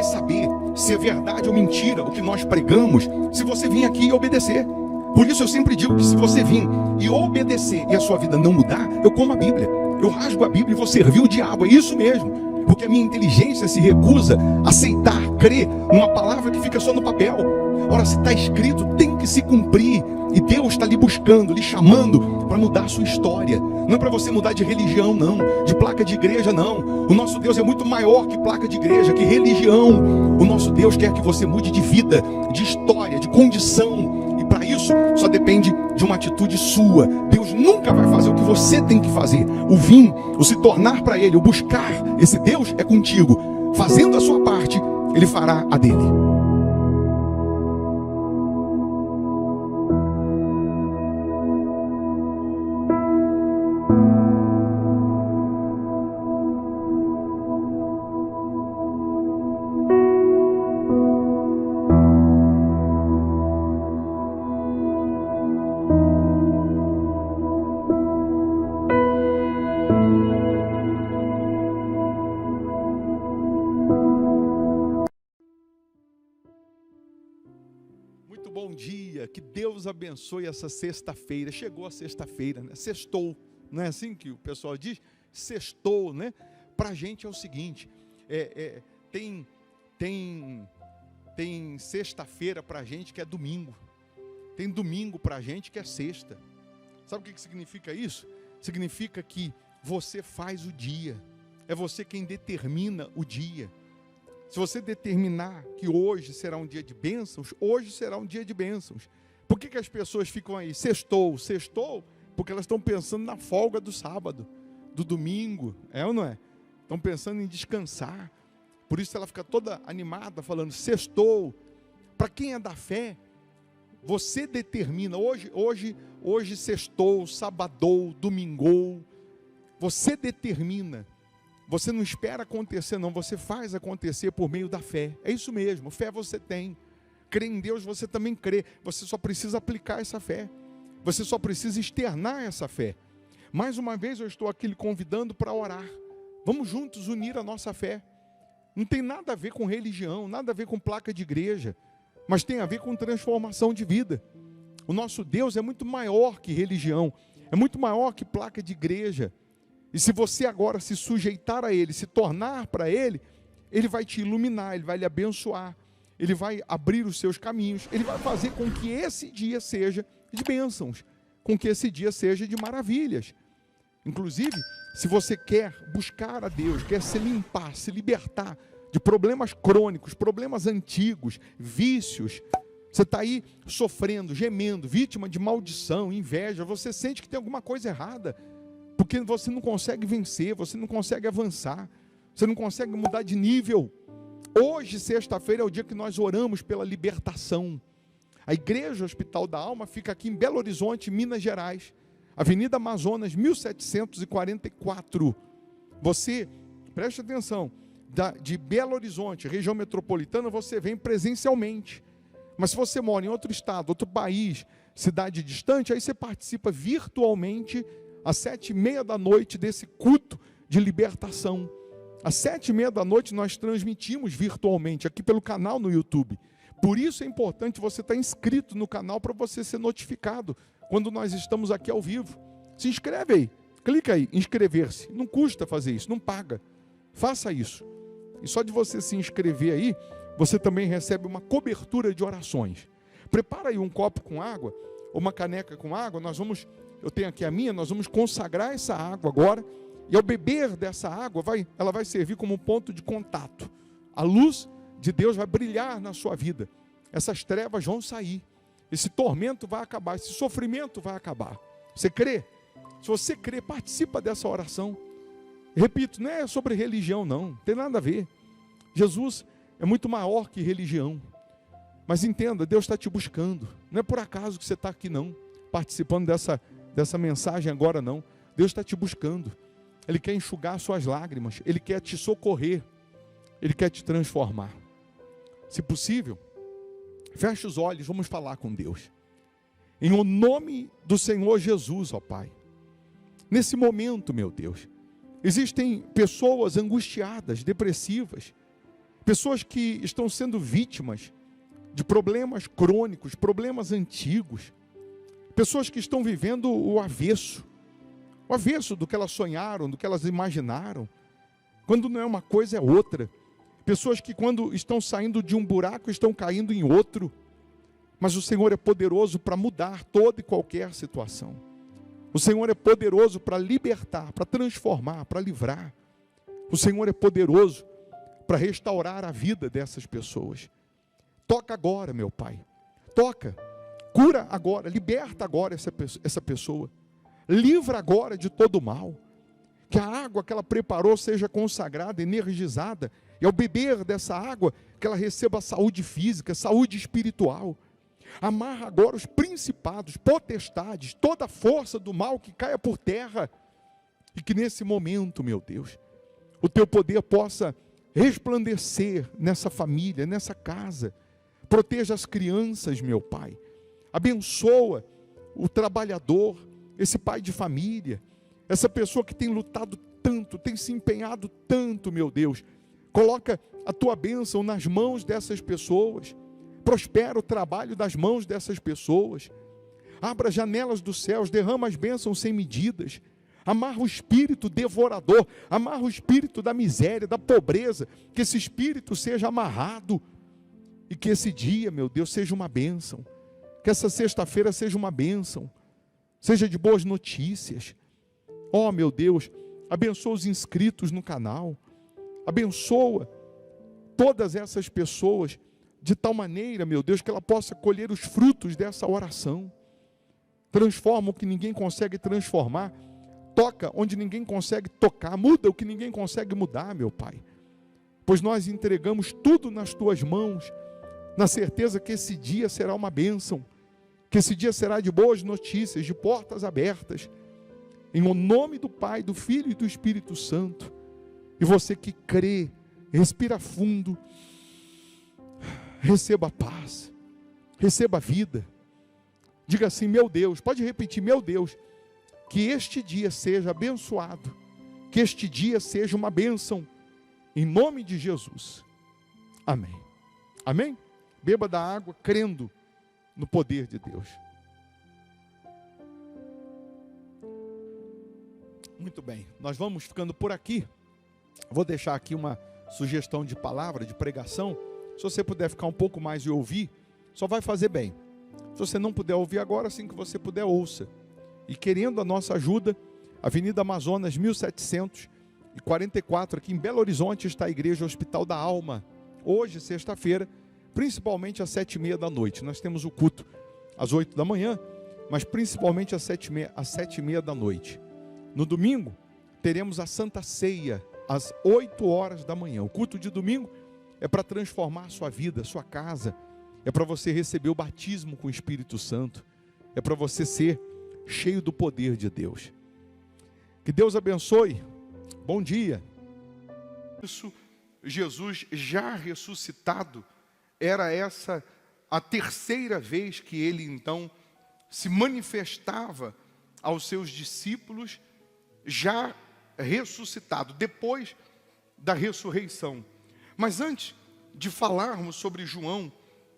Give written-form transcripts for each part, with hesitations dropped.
vai saber se é verdade ou mentira o que nós pregamos, se você vir aqui e obedecer. Por isso eu sempre digo que se você vir e obedecer e a sua vida não mudar, eu como a Bíblia, eu rasgo a Bíblia e vou servir o diabo, é isso mesmo. Porque a minha inteligência se recusa a aceitar, crer numa palavra que fica só no papel. Ora, se está escrito, tem que se cumprir. E Deus está lhe buscando, lhe chamando para mudar a sua história. Não é para você mudar de religião, não. De placa de igreja, não. O nosso Deus é muito maior que placa de igreja, que religião. O nosso Deus quer que você mude de vida, de história, de condição. E para isso, só depende de uma atitude sua. Deus nunca vai fazer o que você tem que fazer. O vir, o se tornar para Ele, o buscar esse Deus é contigo. Fazendo a sua parte, Ele fará a dele. Bom dia, que Deus abençoe essa sexta-feira. Chegou a sexta-feira, né? Sextou, não é assim que o pessoal diz? Sextou, né? Para a gente é o seguinte, tem sexta-feira para a gente que é domingo, tem domingo para a gente que é sexta. Sabe o que significa isso? Significa que você faz o dia, é você quem determina o dia. Se você determinar que hoje será um dia de bênçãos, hoje será um dia de bênçãos. Por que as pessoas ficam aí? Sextou, porque elas estão pensando na folga do sábado, do domingo, é ou não é? Estão pensando em descansar. Por isso ela fica toda animada, falando sextou. Para quem é da fé, você determina, hoje sextou, sabadou, domingou. Você determina. Você não espera acontecer, não. Você faz acontecer por meio da fé. É isso mesmo. Fé você tem. Crer em Deus você também crê. Você só precisa aplicar essa fé. Você só precisa externar essa fé. Mais uma vez eu estou aqui lhe convidando para orar. Vamos juntos unir a nossa fé. Não tem nada a ver com religião, nada a ver com placa de igreja. Mas tem a ver com transformação de vida. O nosso Deus é muito maior que religião. É muito maior que placa de igreja. E se você agora se sujeitar a Ele, se tornar para Ele, Ele vai te iluminar, Ele vai lhe abençoar, Ele vai abrir os seus caminhos, Ele vai fazer com que esse dia seja de bênçãos, com que esse dia seja de maravilhas. Inclusive, se você quer buscar a Deus, quer se limpar, se libertar de problemas crônicos, problemas antigos, vícios, você está aí sofrendo, gemendo, vítima de maldição, inveja, você sente que tem alguma coisa errada, porque você não consegue vencer, você não consegue avançar, você não consegue mudar de nível. Hoje, sexta-feira, é o dia que nós oramos pela libertação. A Igreja Hospital da Alma fica aqui em Belo Horizonte, Minas Gerais, Avenida Amazonas, 1744. Você, preste atenção, de Belo Horizonte, região metropolitana, você vem presencialmente. Mas se você mora em outro estado, outro país, cidade distante, aí você participa virtualmente às 7h30 desse culto de libertação. Às 7h30 nós transmitimos virtualmente, aqui pelo canal no YouTube. Por isso é importante você estar inscrito no canal para você ser notificado quando nós estamos aqui ao vivo. Se inscreve aí, clica aí, inscrever-se. Não custa fazer isso, não paga. Faça isso. E só de você se inscrever aí, você também recebe uma cobertura de orações. Prepara aí um copo com água, ou uma caneca com água, eu tenho aqui a minha, nós vamos consagrar essa água agora, e ao beber dessa água, ela vai servir como um ponto de contato. A luz de Deus vai brilhar na sua vida. Essas trevas vão sair. Esse tormento vai acabar, esse sofrimento vai acabar. Você crê? Se você crê, participa dessa oração. Repito, não é sobre religião não tem nada a ver. Jesus é muito maior que religião. Mas entenda, Deus está te buscando. Não é por acaso que você está aqui não, participando dessa mensagem agora não. Deus está te buscando. Ele quer enxugar suas lágrimas. Ele quer te socorrer. Ele quer te transformar. Se possível, feche os olhos, vamos falar com Deus. Em o nome do Senhor Jesus, ó Pai. Nesse momento, meu Deus, existem pessoas angustiadas, depressivas, pessoas que estão sendo vítimas de problemas crônicos, problemas antigos, pessoas que estão vivendo o avesso do que elas sonharam, do que elas imaginaram, quando não é uma coisa é outra, pessoas que quando estão saindo de um buraco estão caindo em outro, mas o Senhor é poderoso para mudar toda e qualquer situação. O Senhor é poderoso para libertar, para transformar, para livrar. O Senhor é poderoso para restaurar a vida dessas pessoas. Toca agora, meu Pai. Toca. Cura agora. Liberta agora essa pessoa. Livra agora de todo o mal. Que a água que ela preparou seja consagrada, energizada. E ao beber dessa água, que ela receba saúde física, saúde espiritual. Amarra agora os principados, potestades, toda a força do mal que caia por terra. E que nesse momento, meu Deus, o teu poder possa resplandecer nessa família, nessa casa. Proteja as crianças, meu Pai. Abençoa o trabalhador, esse pai de família, essa pessoa que tem lutado tanto, tem se empenhado tanto, meu Deus. Coloca a tua bênção nas mãos dessas pessoas. Prospera o trabalho das mãos dessas pessoas. Abra as janelas dos céus, derrama as bênçãos sem medidas. Amarra o espírito devorador, amarra o espírito da miséria, da pobreza, que esse espírito seja amarrado, e que esse dia, meu Deus, seja uma bênção, que essa sexta-feira seja uma bênção, seja de boas notícias. Oh, meu Deus, abençoa os inscritos no canal, abençoa todas essas pessoas, de tal maneira, meu Deus, que ela possa colher os frutos dessa oração. Transforma o que ninguém consegue transformar, toca onde ninguém consegue tocar, muda o que ninguém consegue mudar, meu Pai. Pois nós entregamos tudo nas tuas mãos, na certeza que esse dia será uma bênção, que esse dia será de boas notícias, de portas abertas, em nome do Pai, do Filho e do Espírito Santo. E você que crê, respira fundo, receba a paz, receba a vida. Diga assim: meu Deus, pode repetir: meu Deus, que este dia seja abençoado, que este dia seja uma bênção, em nome de Jesus. Amém. Amém? Beba da água crendo no poder de Deus. Muito bem, nós vamos ficando por aqui. Vou deixar aqui uma sugestão de palavra, de pregação. Se você puder ficar um pouco mais e ouvir, só vai fazer bem. Se você não puder ouvir agora, assim que você puder, ouça. E querendo a nossa ajuda, Avenida Amazonas 1744, aqui em Belo Horizonte, está a Igreja Hospital da Alma. Hoje, sexta-feira, principalmente às 7h30 da noite. Nós temos o culto às 8 da manhã, mas principalmente às 7h30 da noite. No domingo, teremos a Santa Ceia, às 8 horas da manhã. O culto de domingo é para transformar a sua vida, a sua casa. É para você receber o batismo com o Espírito Santo. É para você ser cheio do poder de Deus. Que Deus abençoe. Bom dia. Isso, Jesus já ressuscitado, era essa a terceira vez que ele então se manifestava aos seus discípulos, já ressuscitado, depois da ressurreição. Mas antes de falarmos sobre João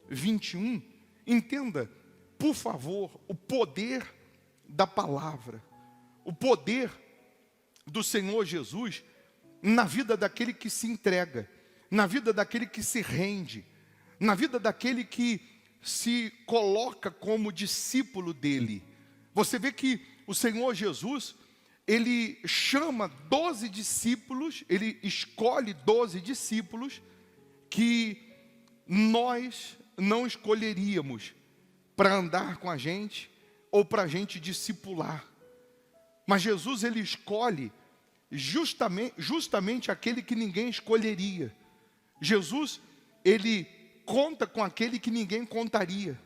21, entenda, por favor, o poder da palavra, o poder do Senhor Jesus na vida daquele que se entrega, na vida daquele que se rende, na vida daquele que se coloca como discípulo dele. Você vê que o Senhor Jesus, ele chama 12 discípulos, ele escolhe 12 discípulos que nós não escolheríamos para andar com a gente ou para a gente discipular. Mas Jesus, ele escolhe justamente aquele que ninguém escolheria. Jesus, ele conta com aquele que ninguém contaria.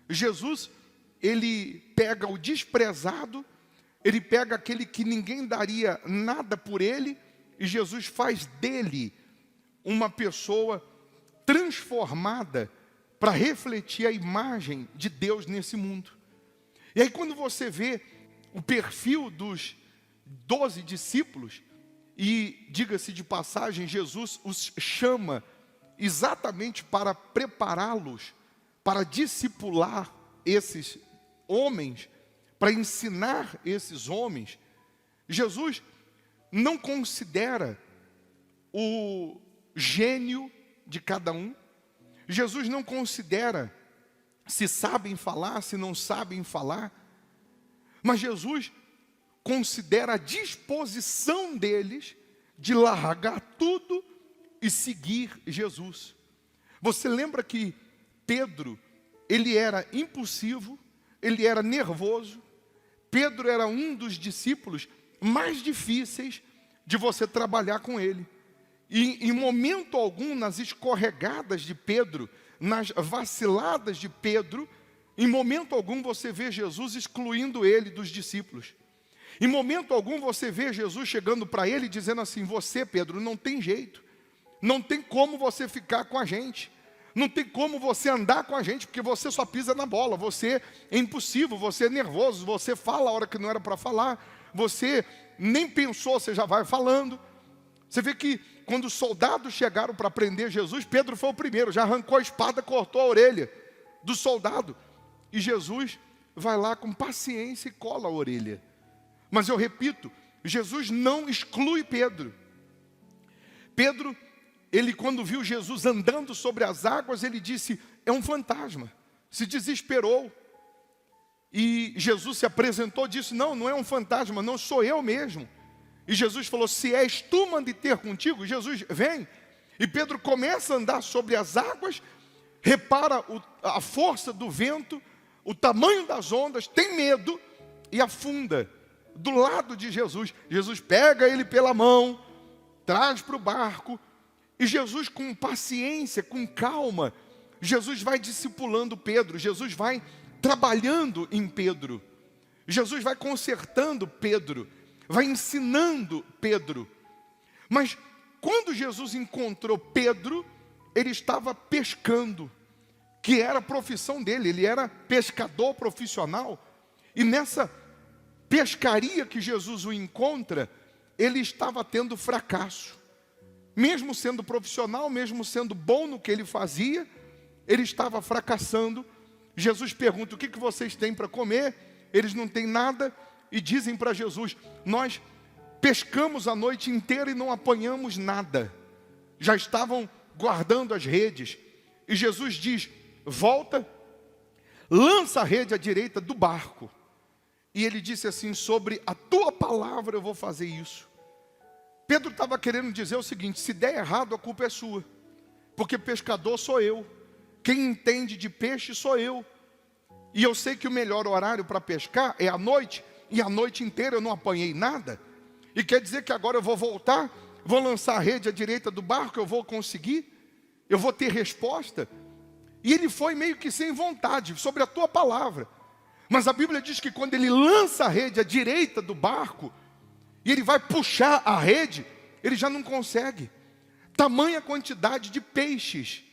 Jesus, ele pega o desprezado, ele pega aquele que ninguém daria nada por ele, e Jesus faz dele uma pessoa transformada para refletir a imagem de Deus nesse mundo. E aí quando você vê o perfil dos 12 discípulos, e diga-se de passagem, Jesus os chama exatamente para prepará-los, para discipular esses homens, para ensinar esses homens. Jesus não considera o gênio de cada um. Jesus não considera se sabem falar, se não sabem falar. Mas Jesus considera a disposição deles de largar tudo e seguir Jesus. Você lembra que Pedro, ele era impulsivo, ele era nervoso. Pedro era um dos discípulos mais difíceis de você trabalhar com ele. E em momento algum, nas escorregadas de Pedro, nas vaciladas de Pedro, em momento algum você vê Jesus excluindo ele dos discípulos. Em momento algum você vê Jesus chegando para ele e dizendo assim: você, Pedro, não tem jeito, não tem como você ficar com a gente, não tem como você andar com a gente, porque você só pisa na bola, você é impossível, você é nervoso, você fala a hora que não era para falar, você nem pensou, você já vai falando. Você vê que quando os soldados chegaram para prender Jesus, Pedro foi o primeiro, já arrancou a espada, cortou a orelha do soldado. E Jesus vai lá com paciência e cola a orelha. Mas eu repito, Jesus não exclui Pedro. Pedro, ele quando viu Jesus andando sobre as águas, ele disse: é um fantasma. Se desesperou. E Jesus se apresentou e disse: não, não é um fantasma, não, sou eu mesmo. E Jesus falou: se és tu, mande ter contigo. Jesus vem. E Pedro começa a andar sobre as águas, repara a força do vento, o tamanho das ondas, tem medo e afunda do lado de Jesus. Jesus pega ele pela mão, traz para o barco, e Jesus, com paciência, com calma, Jesus vai discipulando Pedro, Jesus vai trabalhando em Pedro, Jesus vai consertando Pedro, vai ensinando Pedro. Mas quando Jesus encontrou Pedro, ele estava pescando, que era a profissão dele, ele era pescador profissional. E nessa pescaria que Jesus o encontra, ele estava tendo fracasso. Mesmo sendo profissional, mesmo sendo bom no que ele fazia, ele estava fracassando. Jesus pergunta: o que vocês têm para comer? Eles não têm nada. E dizem para Jesus: nós pescamos a noite inteira e não apanhamos nada. Já estavam guardando as redes. E Jesus diz: volta, lança a rede à direita do barco. E ele disse assim: sobre a tua palavra eu vou fazer isso. Pedro estava querendo dizer o seguinte: se der errado, a culpa é sua, porque pescador sou eu, quem entende de peixe sou eu. E eu sei que o melhor horário para pescar é à noite, e a noite inteira eu não apanhei nada. E quer dizer que agora eu vou voltar, vou lançar a rede à direita do barco, eu vou conseguir? Eu vou ter resposta? E ele foi meio que sem vontade, sobre a tua palavra. Mas a Bíblia diz que quando ele lança a rede à direita do barco, e ele vai puxar a rede, ele já não consegue. Tamanha quantidade de peixes.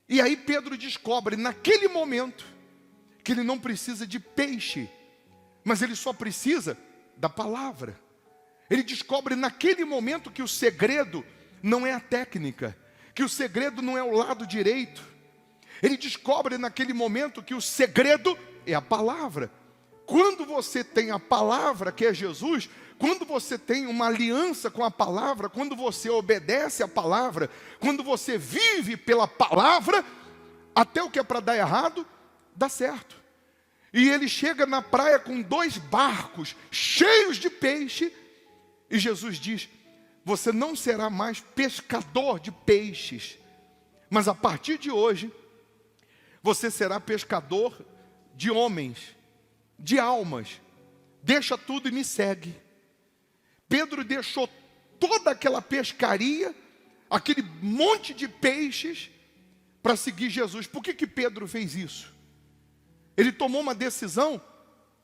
E aí Pedro descobre, naquele momento, que ele não precisa de peixe, mas ele só precisa da palavra. Ele descobre naquele momento que o segredo não é a técnica, que o segredo não é o lado direito. Ele descobre naquele momento que o segredo é a palavra. Quando você tem a palavra, que é Jesus, quando você tem uma aliança com a palavra, quando você obedece a palavra, quando você vive pela palavra, até o que é para dar errado, dá certo. E ele chega na praia com 2 barcos cheios de peixe, e Jesus diz: você não será mais pescador de peixes, mas a partir de hoje, você será pescador de homens, de almas. Deixa tudo e me segue. Pedro deixou toda aquela pescaria, aquele monte de peixes, para seguir Jesus. Por que Pedro fez isso? Ele tomou uma decisão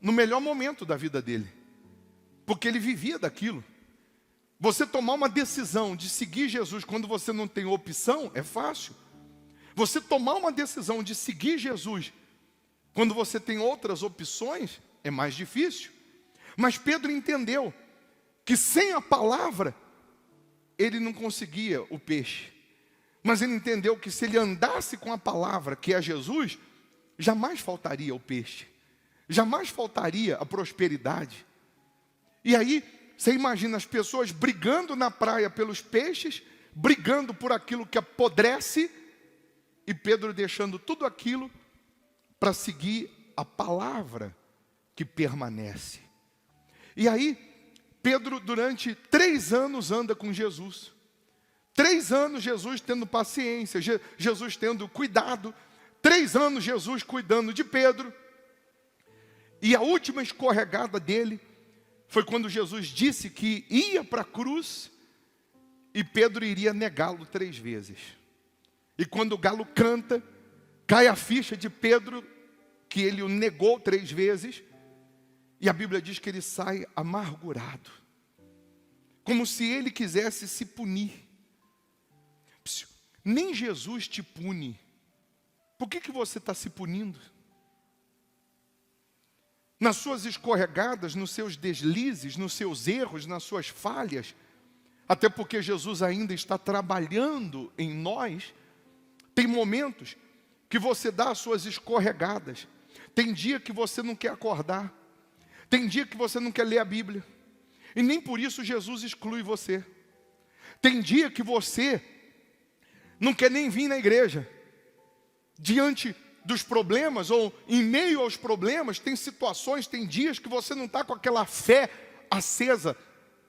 no melhor momento da vida dele, porque ele vivia daquilo. Você tomar uma decisão de seguir Jesus quando você não tem opção, é fácil. Você tomar uma decisão de seguir Jesus quando você tem outras opções, é mais difícil. Mas Pedro entendeu que sem a palavra, ele não conseguia o peixe. Mas ele entendeu que se ele andasse com a palavra, que é Jesus, jamais faltaria o peixe, jamais faltaria a prosperidade. E aí, você imagina as pessoas brigando na praia pelos peixes, brigando por aquilo que apodrece, e Pedro deixando tudo aquilo para seguir a palavra que permanece. E aí, Pedro durante 3 anos anda com Jesus. 3 anos Jesus tendo paciência, Jesus tendo cuidado. 3 anos Jesus cuidando de Pedro. E a última escorregada dele foi quando Jesus disse que ia para a cruz e Pedro iria negá-lo 3 vezes. E quando o galo canta, cai a ficha de Pedro, que ele o negou 3 vezes. E a Bíblia diz que ele sai amargurado, como se ele quisesse se punir. Nem Jesus te pune. Por que você está se punindo? Nas suas escorregadas, nos seus deslizes, nos seus erros, nas suas falhas, até porque Jesus ainda está trabalhando em nós, tem momentos que você dá as suas escorregadas, tem dia que você não quer acordar, tem dia que você não quer ler a Bíblia, e nem por isso Jesus exclui você. Tem dia que você não quer nem vir na igreja, diante dos problemas, ou em meio aos problemas, tem situações, tem dias que você não está com aquela fé acesa,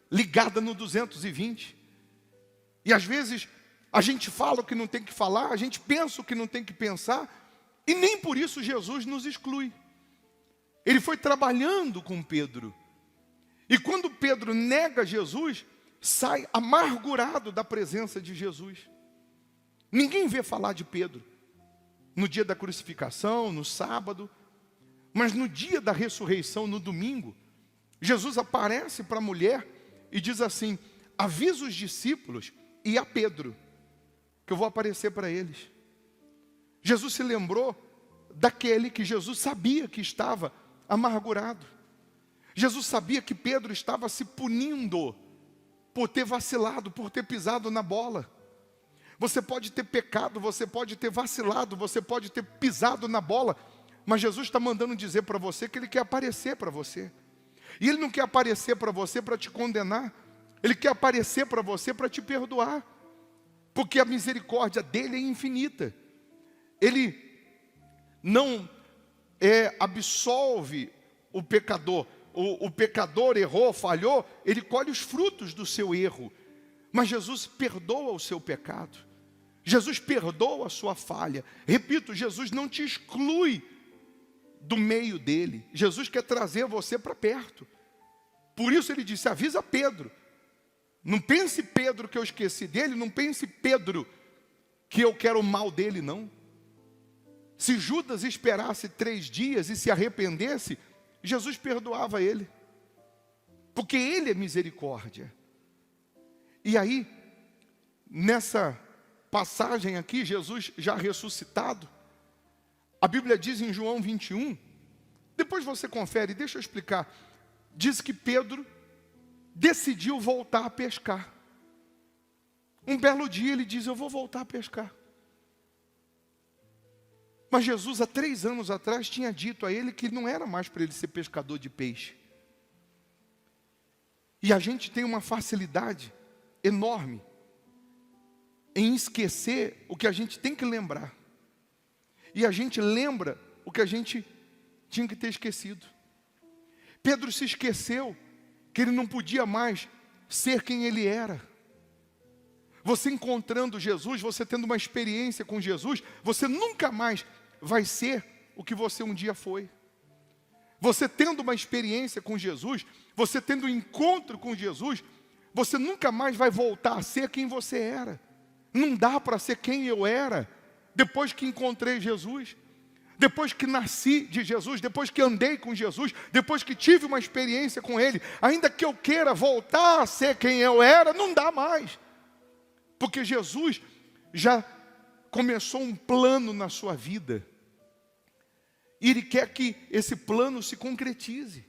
ligada no 220. E às vezes, a gente fala o que não tem que falar, a gente pensa o que não tem que pensar, e nem por isso Jesus nos exclui. Ele foi trabalhando com Pedro. E quando Pedro nega Jesus, sai amargurado da presença de Jesus. Ninguém vê falar de Pedro no dia da crucificação, no sábado, mas no dia da ressurreição, no domingo, Jesus aparece para a mulher e diz assim: avisa os discípulos e a Pedro, que eu vou aparecer para eles. Jesus se lembrou daquele que Jesus sabia que estava amargurado. Jesus sabia que Pedro estava se punindo por ter vacilado, por ter pisado na bola. Você pode ter pecado, você pode ter vacilado, você pode ter pisado na bola, mas Jesus está mandando dizer para você que Ele quer aparecer para você. E Ele não quer aparecer para você para te condenar, Ele quer aparecer para você para te perdoar, porque a misericórdia dEle é infinita. Ele não absolve o pecador. O pecador errou, falhou, ele colhe os frutos do seu erro. Mas Jesus perdoa o seu pecado. Jesus perdoa a sua falha. Repito, Jesus não te exclui do meio dele. Jesus quer trazer você para perto. Por isso ele disse: avisa Pedro. Não pense Pedro que eu esqueci dele, não pense Pedro que eu quero o mal dele, não. Se Judas esperasse 3 dias e se arrependesse, Jesus perdoava ele, porque Ele é misericórdia. E aí, nessa passagem aqui, Jesus já ressuscitado, a Bíblia diz em João 21, depois você confere, deixa eu explicar, diz que Pedro decidiu voltar a pescar. Um belo dia ele diz: eu vou voltar a pescar. Mas Jesus, há 3 anos atrás, tinha dito a ele que não era mais para ele ser pescador de peixe. E a gente tem uma facilidade enorme em esquecer o que a gente tem que lembrar. E a gente lembra o que a gente tinha que ter esquecido. Pedro se esqueceu que ele não podia mais ser quem ele era. Você encontrando Jesus, você tendo uma experiência com Jesus, você nunca mais vai ser o que você um dia foi. Você tendo uma experiência com Jesus, você tendo um encontro com Jesus, você nunca mais vai voltar a ser quem você era. Não dá para ser quem eu era depois que encontrei Jesus, depois que nasci de Jesus, depois que andei com Jesus, depois que tive uma experiência com Ele. Ainda que eu queira voltar a ser quem eu era, não dá mais. Porque Jesus já começou um plano na sua vida. E Ele quer que esse plano se concretize.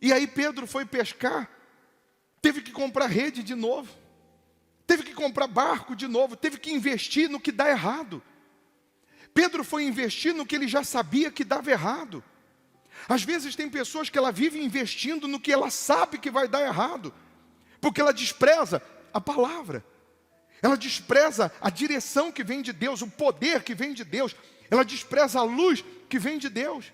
E aí Pedro foi pescar, teve que comprar rede de novo. teve que comprar barco de novo, teve que investir no que dá errado. Pedro foi investir no que ele já sabia que dava errado. Às vezes tem pessoas que ela vive investindo no que ela sabe que vai dar errado, porque ela despreza a palavra, ela despreza a direção que vem de Deus, o poder que vem de Deus, ela despreza a luz que vem de Deus.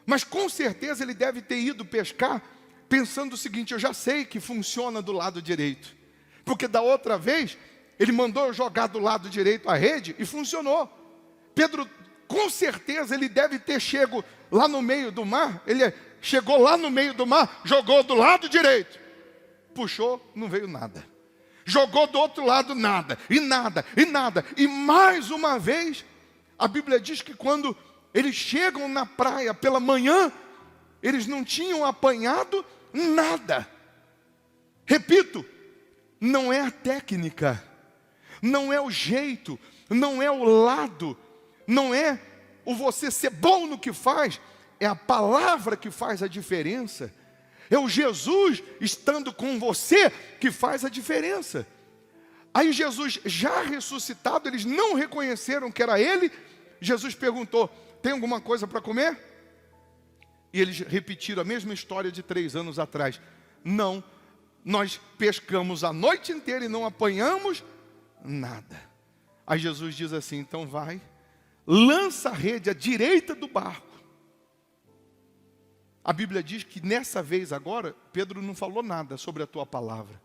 Mas com certeza ele deve ter ido pescar pensando o seguinte: eu já sei que funciona do lado direito, porque da outra vez ele mandou eu jogar do lado direito a rede e funcionou. Pedro, com certeza ele deve ter chego lá no meio do mar, ele chegou lá no meio do mar, jogou do lado direito, puxou, não veio nada. Jogou do outro lado, nada, e nada, e nada. E mais uma vez, a Bíblia diz que quando eles chegam na praia pela manhã, eles não tinham apanhado nada. Repito, não é a técnica, não é o jeito, não é o lado, não é o você ser bom no que faz, é a palavra que faz a diferença. É o Jesus estando com você que faz a diferença. Aí Jesus, já ressuscitado, eles não reconheceram que era ele. Jesus perguntou: tem alguma coisa para comer? E eles repetiram a mesma história de 3 anos atrás. Não, nós pescamos a noite inteira e não apanhamos nada. Aí Jesus diz assim: então vai, lança a rede à direita do barco. A Bíblia diz que nessa vez agora, Pedro não falou nada sobre a tua palavra.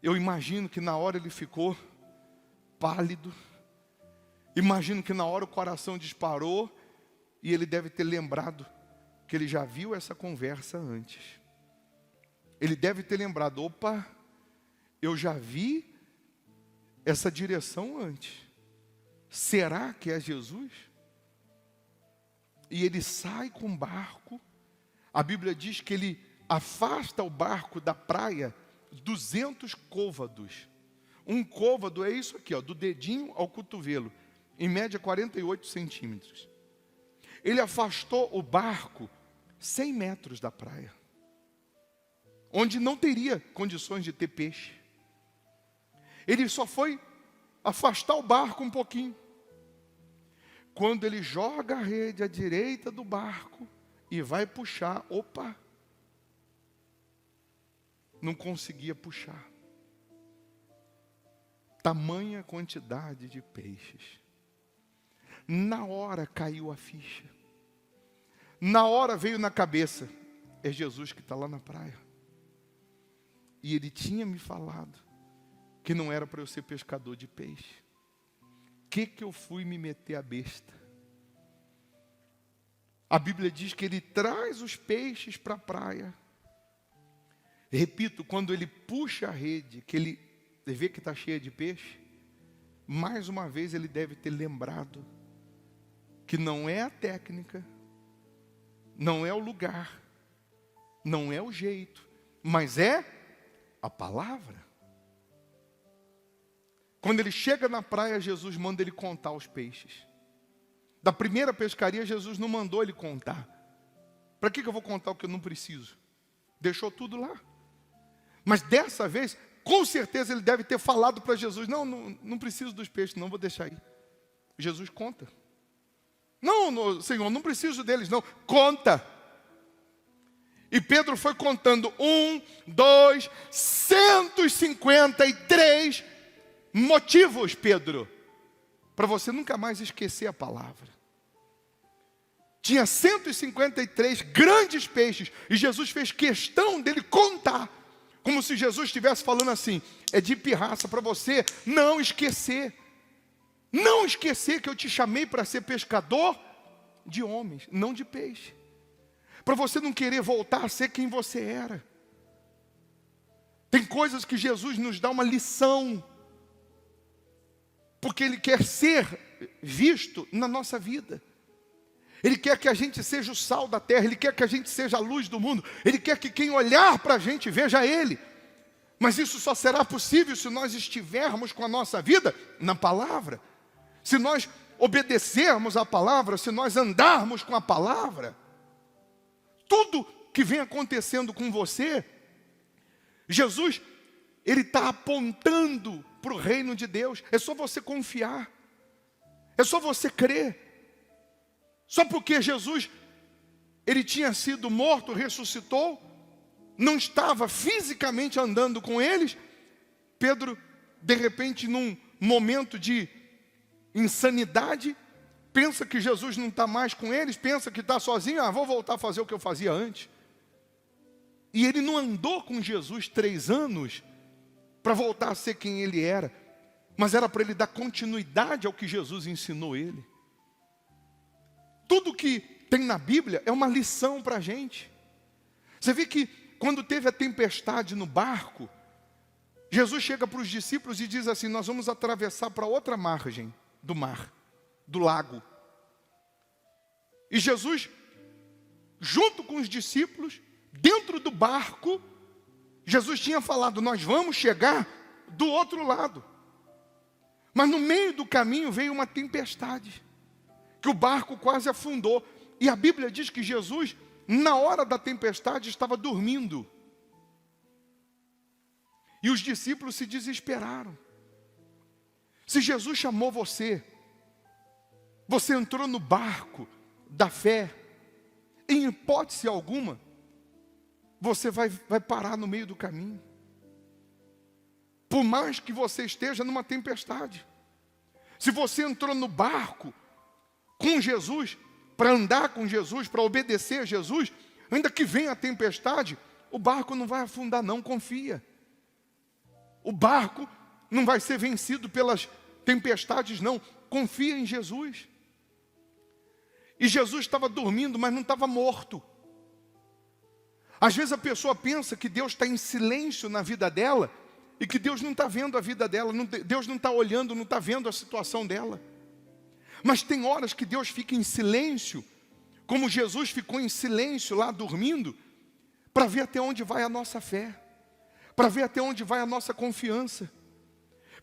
Eu imagino que na hora ele ficou pálido. Imagino que na hora o coração disparou. E ele deve ter lembrado que ele já viu essa conversa antes. Ele deve ter lembrado: opa, eu já vi essa direção antes. Será que é Jesus? E ele sai com o barco. A Bíblia diz que ele afasta o barco da praia 200 côvados. Um côvado é isso aqui, ó, do dedinho ao cotovelo, em média 48 centímetros. Ele afastou o barco 100 metros da praia, onde não teria condições de ter peixe. Ele só foi afastar o barco um pouquinho. Quando ele joga a rede à direita do barco e vai puxar, opa, não conseguia puxar. Tamanha quantidade de peixes. Na hora caiu a ficha. Na hora veio na cabeça: é Jesus que está lá na praia. E ele tinha me falado que não era para eu ser pescador de peixe. Que eu fui me meter a besta? A Bíblia diz que ele traz os peixes para a praia. Repito, quando ele puxa a rede, que ele vê que está cheia de peixe, mais uma vez ele deve ter lembrado que não é a técnica, não é o lugar, não é o jeito, mas é a palavra. Quando ele chega na praia, Jesus manda ele contar os peixes. Da primeira pescaria, Jesus não mandou ele contar. Para que eu vou contar o que eu não preciso? Deixou tudo lá. Mas dessa vez, com certeza ele deve ter falado para Jesus: não preciso dos peixes, não, vou deixar aí. Jesus conta. Não, Senhor, não preciso deles, não. Conta. E Pedro foi contando 1, 2, 153 motivos, Pedro, para você nunca mais esquecer a palavra. Tinha 153 grandes peixes, e Jesus fez questão dele contar, como se Jesus estivesse falando assim: é de pirraça para você não esquecer. Não esquecer que eu te chamei para ser pescador de homens, não de peixe. Para você não querer voltar a ser quem você era. Tem coisas que Jesus nos dá uma lição, porque Ele quer ser visto na nossa vida. Ele quer que a gente seja o sal da terra. Ele quer que a gente seja a luz do mundo. Ele quer que quem olhar para a gente veja Ele. Mas isso só será possível se nós estivermos com a nossa vida na palavra. Se nós obedecermos a palavra, se nós andarmos com a palavra. Tudo que vem acontecendo com você, Jesus ele está apontando para o reino de Deus. É só você confiar. É só você crer. Só porque Jesus, ele tinha sido morto, ressuscitou, não estava fisicamente andando com eles, Pedro, de repente, num momento de insanidade, pensa que Jesus não está mais com eles, pensa que está sozinho, vou voltar a fazer o que eu fazia antes. E ele não andou com Jesus 3 anos para voltar a ser quem ele era, mas era para ele dar continuidade ao que Jesus ensinou ele. Tudo que tem na Bíblia é uma lição para a gente. Você vê que quando teve a tempestade no barco, Jesus chega para os discípulos e diz assim: nós vamos atravessar para outra margem do mar, do lago. E Jesus, junto com os discípulos, dentro do barco, Jesus tinha falado: nós vamos chegar do outro lado. Mas no meio do caminho veio uma tempestade, que o barco quase afundou. E a Bíblia diz que Jesus, na hora da tempestade, estava dormindo. E os discípulos se desesperaram. Se Jesus chamou você, você entrou no barco da fé, em hipótese alguma, você vai parar no meio do caminho. Por mais que você esteja numa tempestade. Se você entrou no barco com Jesus, para andar com Jesus, para obedecer a Jesus, ainda que venha a tempestade, o barco não vai afundar não, confia. O barco não vai ser vencido pelas tempestades não, confia em Jesus. E Jesus estava dormindo, mas não estava morto. Às vezes a pessoa pensa que Deus está em silêncio na vida dela, e que Deus não está vendo a vida dela, Deus não está olhando, não está vendo a situação dela. Mas tem horas que Deus fica em silêncio, como Jesus ficou em silêncio lá dormindo, para ver até onde vai a nossa fé, para ver até onde vai a nossa confiança.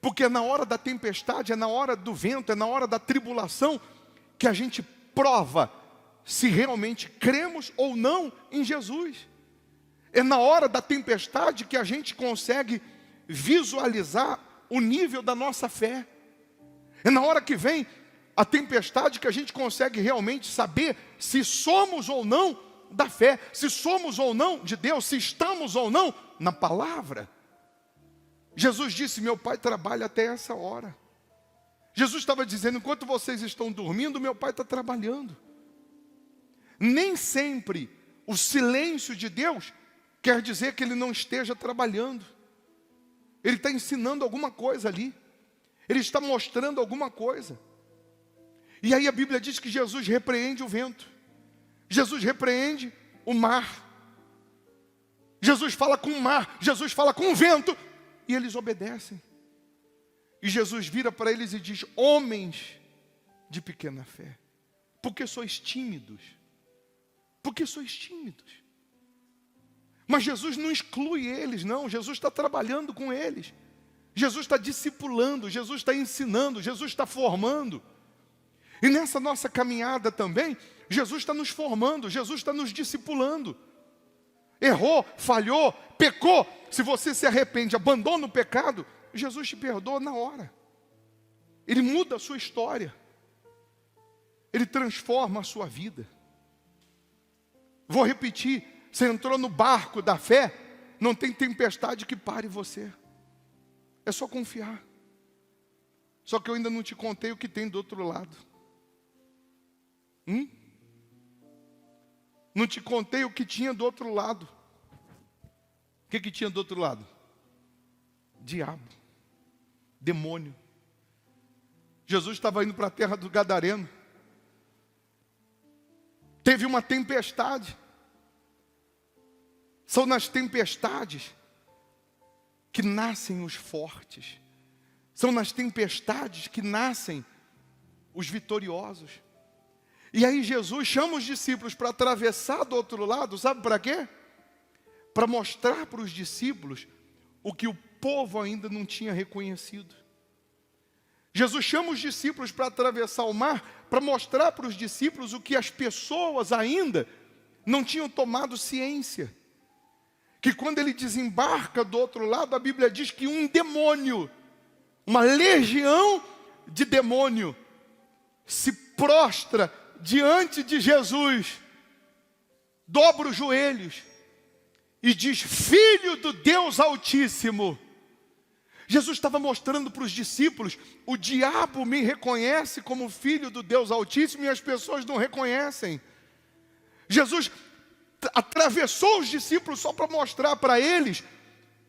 Porque é na hora da tempestade, é na hora do vento, é na hora da tribulação, que a gente prova se realmente cremos ou não em Jesus. É na hora da tempestade que a gente consegue visualizar o nível da nossa fé. É na hora que vem a tempestade que a gente consegue realmente saber se somos ou não da fé, se somos ou não de Deus, se estamos ou não na palavra. Jesus disse: meu Pai trabalha até essa hora. Jesus estava dizendo: enquanto vocês estão dormindo, meu Pai está trabalhando. Nem sempre o silêncio de Deus quer dizer que Ele não esteja trabalhando. Ele está ensinando alguma coisa ali. Ele está mostrando alguma coisa. E aí a Bíblia diz que Jesus repreende o vento. Jesus repreende o mar. Jesus fala com o mar. Jesus fala com o vento. E eles obedecem. E Jesus vira para eles e diz: homens de pequena fé, por que sois tímidos? Por que sois tímidos? Mas Jesus não exclui eles, não. Jesus está trabalhando com eles. Jesus está discipulando, Jesus está ensinando, Jesus está formando. E nessa nossa caminhada também, Jesus está nos formando, Jesus está nos discipulando. Errou, falhou, pecou. Se você se arrepende, abandona o pecado, Jesus te perdoa na hora. Ele muda a sua história. Ele transforma a sua vida. Vou repetir: você entrou no barco da fé, não tem tempestade que pare você. É só confiar. Só que eu ainda não te contei o que tem do outro lado. Não te contei o que tinha do outro lado. O que tinha do outro lado? Diabo, demônio. Jesus estava indo para a terra do Gadareno. Teve uma tempestade. São nas tempestades que nascem os fortes. São nas tempestades que nascem os vitoriosos. E aí Jesus chama os discípulos para atravessar do outro lado, sabe para quê? Para mostrar para os discípulos o que o povo ainda não tinha reconhecido. Jesus chama os discípulos para atravessar o mar, para mostrar para os discípulos o que as pessoas ainda não tinham tomado ciência. que quando ele desembarca do outro lado, a Bíblia diz que um demônio, uma legião de demônio, se prostra diante de Jesus, dobra os joelhos e diz: Filho do Deus Altíssimo. Jesus estava mostrando para os discípulos: o diabo me reconhece como filho do Deus Altíssimo e as pessoas não reconhecem. Jesus atravessou os discípulos só para mostrar para eles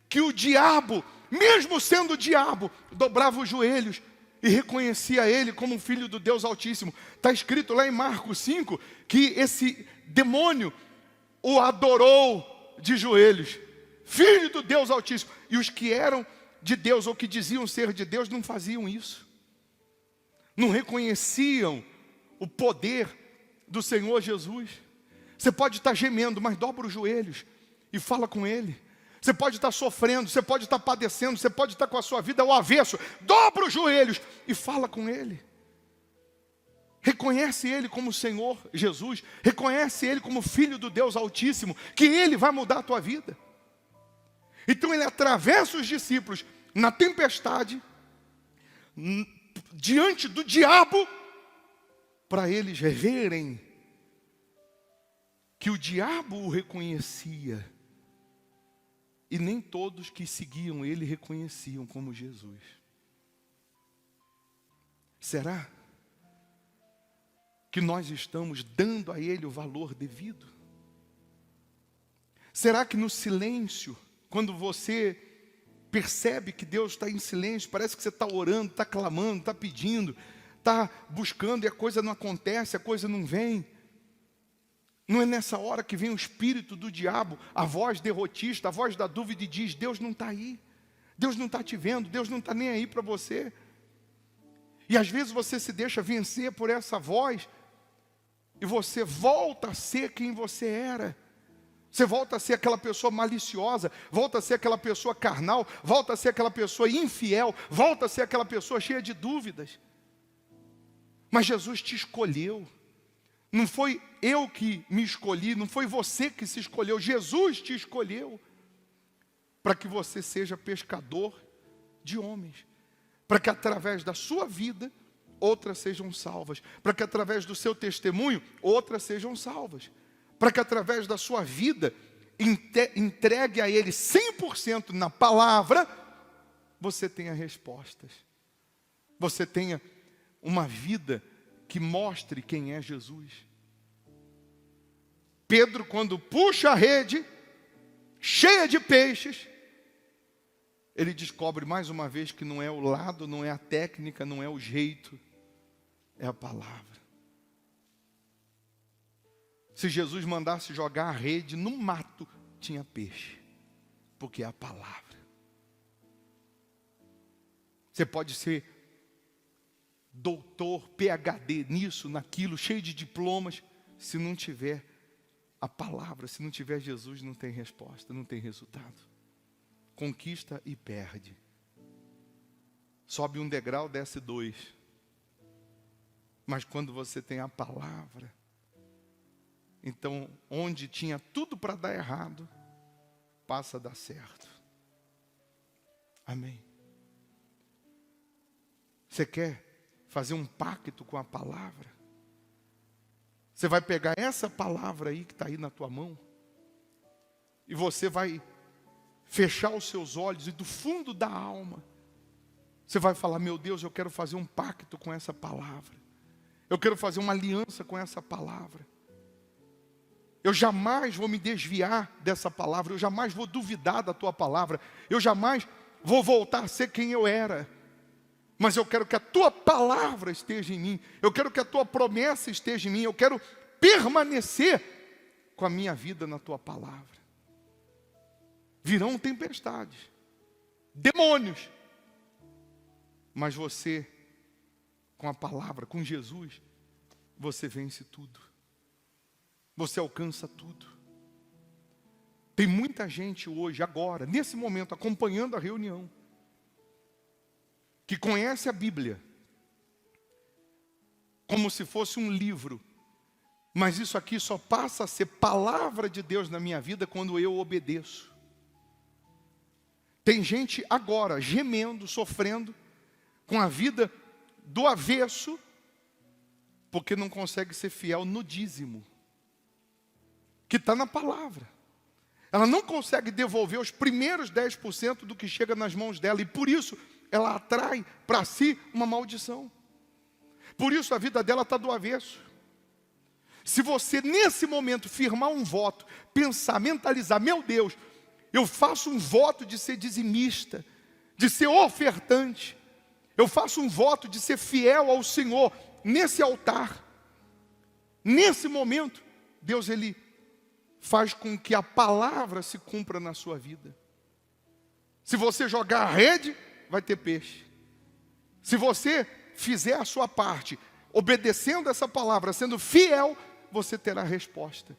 que o diabo, mesmo sendo o diabo, dobrava os joelhos e reconhecia ele como um filho do Deus Altíssimo. Está escrito lá em Marcos 5 que esse demônio o adorou de joelhos, filho do Deus Altíssimo. E os que eram de Deus ou que diziam ser de Deus não faziam isso, não reconheciam o poder do Senhor Jesus. Você pode estar gemendo, mas dobra os joelhos e fala com Ele. Você pode estar sofrendo, você pode estar padecendo, você pode estar com a sua vida ao avesso. Dobra os joelhos e fala com Ele. Reconhece Ele como Senhor Jesus. Reconhece Ele como Filho do Deus Altíssimo, que Ele vai mudar a tua vida. Então Ele atravessa os discípulos na tempestade, diante do diabo, para eles verem que o diabo o reconhecia. E nem todos que seguiam ele reconheciam como Jesus. Será que nós estamos dando a ele o valor devido? Será que no silêncio, quando você percebe que Deus está em silêncio, parece que você está orando, está clamando, está pedindo, está buscando e a coisa não acontece, a coisa não vem? Não é nessa hora que vem o espírito do diabo, a voz derrotista, a voz da dúvida, e diz: Deus não está aí, Deus não está te vendo, Deus não está nem aí para você. E às vezes você se deixa vencer por essa voz, e você volta a ser quem você era. Você volta a ser aquela pessoa maliciosa, volta a ser aquela pessoa carnal, volta a ser aquela pessoa infiel, volta a ser aquela pessoa cheia de dúvidas. Mas Jesus te escolheu. Não foi eu que me escolhi, não foi você que se escolheu, Jesus te escolheu para que você seja pescador de homens, para que através da sua vida outras sejam salvas, para que através do seu testemunho outras sejam salvas, para que através da sua vida entregue a Ele 100% na palavra, você tenha respostas, você tenha uma vida que mostre quem é Jesus. Pedro, quando puxa a rede, cheia de peixes, ele descobre mais uma vez que não é o lado, não é a técnica, não é o jeito, é a palavra. Se Jesus mandasse jogar a rede no mato, tinha peixe, porque é a palavra. Você pode ser doutor, PhD nisso, naquilo, cheio de diplomas, se não tiver a palavra, se não tiver Jesus, não tem resposta, não tem resultado. Conquista e perde. Sobe um degrau, desce 2. Mas quando você tem a palavra, então onde tinha tudo para dar errado, passa a dar certo. Amém. Você quer fazer um pacto com a palavra? Você vai pegar essa palavra aí que está aí na tua mão, e você vai fechar os seus olhos, e do fundo da alma, você vai falar: meu Deus, eu quero fazer um pacto com essa palavra. Eu quero fazer uma aliança com essa palavra. Eu jamais vou me desviar dessa palavra, eu jamais vou duvidar da tua palavra, eu jamais vou voltar a ser quem eu era. Mas eu quero que a tua palavra esteja em mim, eu quero que a tua promessa esteja em mim, eu quero permanecer com a minha vida na tua palavra. Virão tempestades, demônios, mas você, com a palavra, com Jesus, você vence tudo, você alcança tudo. Tem muita gente hoje, agora, nesse momento, acompanhando a reunião, que conhece a Bíblia como se fosse um livro, mas isso aqui só passa a ser palavra de Deus na minha vida quando eu obedeço. Tem gente agora gemendo, sofrendo, com a vida do avesso, porque não consegue ser fiel no dízimo, que está na palavra. Ela não consegue devolver os primeiros 10% do que chega nas mãos dela, e por isso ela atrai para si uma maldição. Por isso a vida dela está do avesso. Se você nesse momento firmar um voto, pensar, mentalizar, meu Deus, eu faço um voto de ser dizimista, de ser ofertante, eu faço um voto de ser fiel ao Senhor nesse altar. Nesse momento, Deus Ele faz com que a palavra se cumpra na sua vida. Se você jogar a rede, vai ter peixe. Se você fizer a sua parte, obedecendo essa palavra, sendo fiel, você terá resposta.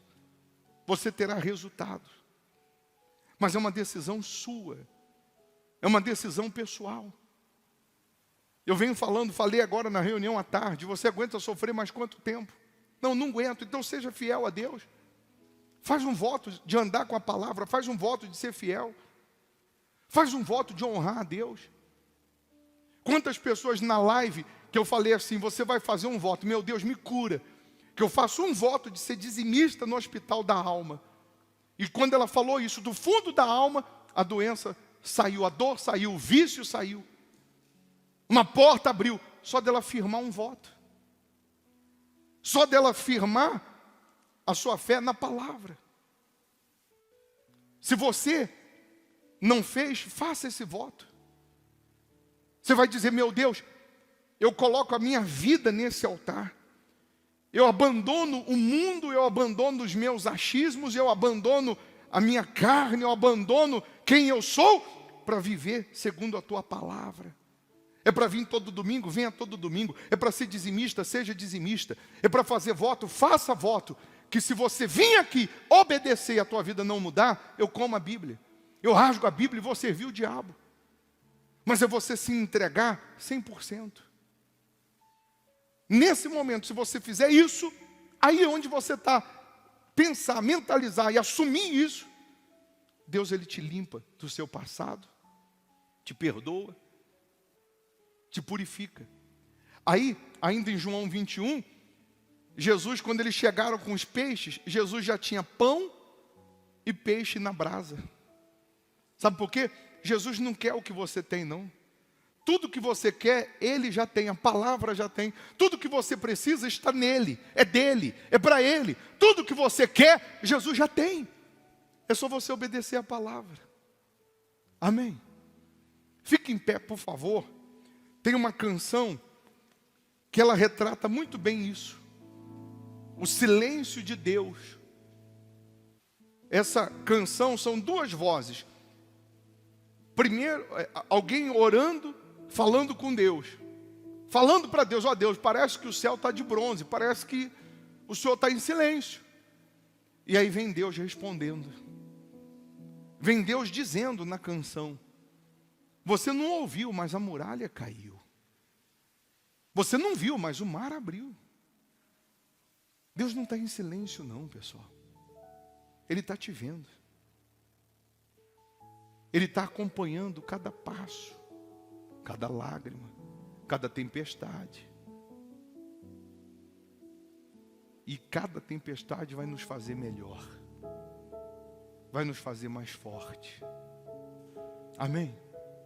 Você terá resultado. Mas é uma decisão sua. É uma decisão pessoal. Eu venho falei agora na reunião à tarde, você aguenta sofrer mais quanto tempo? Não aguento, então seja fiel a Deus. Faz um voto de andar com a palavra, faz um voto de ser fiel. Faz um voto de honrar a Deus. Quantas pessoas na live que eu falei assim, você vai fazer um voto, meu Deus, me cura. Que eu faço um voto de ser dizimista no hospital da alma. E quando ela falou isso, do fundo da alma, a doença saiu, a dor saiu, o vício saiu. Uma porta abriu, só dela firmar um voto. Só dela firmar a sua fé na palavra. Se você não fez, faça esse voto. Você vai dizer, meu Deus, eu coloco a minha vida nesse altar. Eu abandono o mundo, eu abandono os meus achismos, eu abandono a minha carne, eu abandono quem eu sou, para viver segundo a tua palavra. É para vir todo domingo, venha todo domingo. É para ser dizimista, seja dizimista. É para fazer voto, faça voto. Que se você vir aqui obedecer e a tua vida não mudar, eu como a Bíblia. Eu rasgo a Bíblia e vou servir o diabo. Mas é você se entregar 100%. Nesse momento, se você fizer isso, aí é onde você está, pensar, mentalizar e assumir isso, Deus Ele te limpa do seu passado, te perdoa, te purifica. Aí, ainda em João 21, Jesus, quando eles chegaram com os peixes, Jesus já tinha pão e peixe na brasa. Sabe por quê? Jesus não quer o que você tem, não. Tudo que você quer, Ele já tem, a palavra já tem. Tudo que você precisa está nele, é dele, é para Ele. Tudo que você quer, Jesus já tem. É só você obedecer a palavra. Amém? Fique em pé, por favor. Tem uma canção que ela retrata muito bem isso. O silêncio de Deus. Essa canção são duas vozes. Primeiro, alguém orando, falando com Deus. Falando para Deus, ó Deus, parece que o céu está de bronze, parece que o Senhor está em silêncio. E aí vem Deus respondendo. Vem Deus dizendo na canção. Você não ouviu, mas a muralha caiu. Você não viu, mas o mar abriu. Deus não está em silêncio não, pessoal. Ele está te vendo. Ele está acompanhando cada passo, cada lágrima, cada tempestade. E cada tempestade vai nos fazer melhor. Vai nos fazer mais forte. Amém?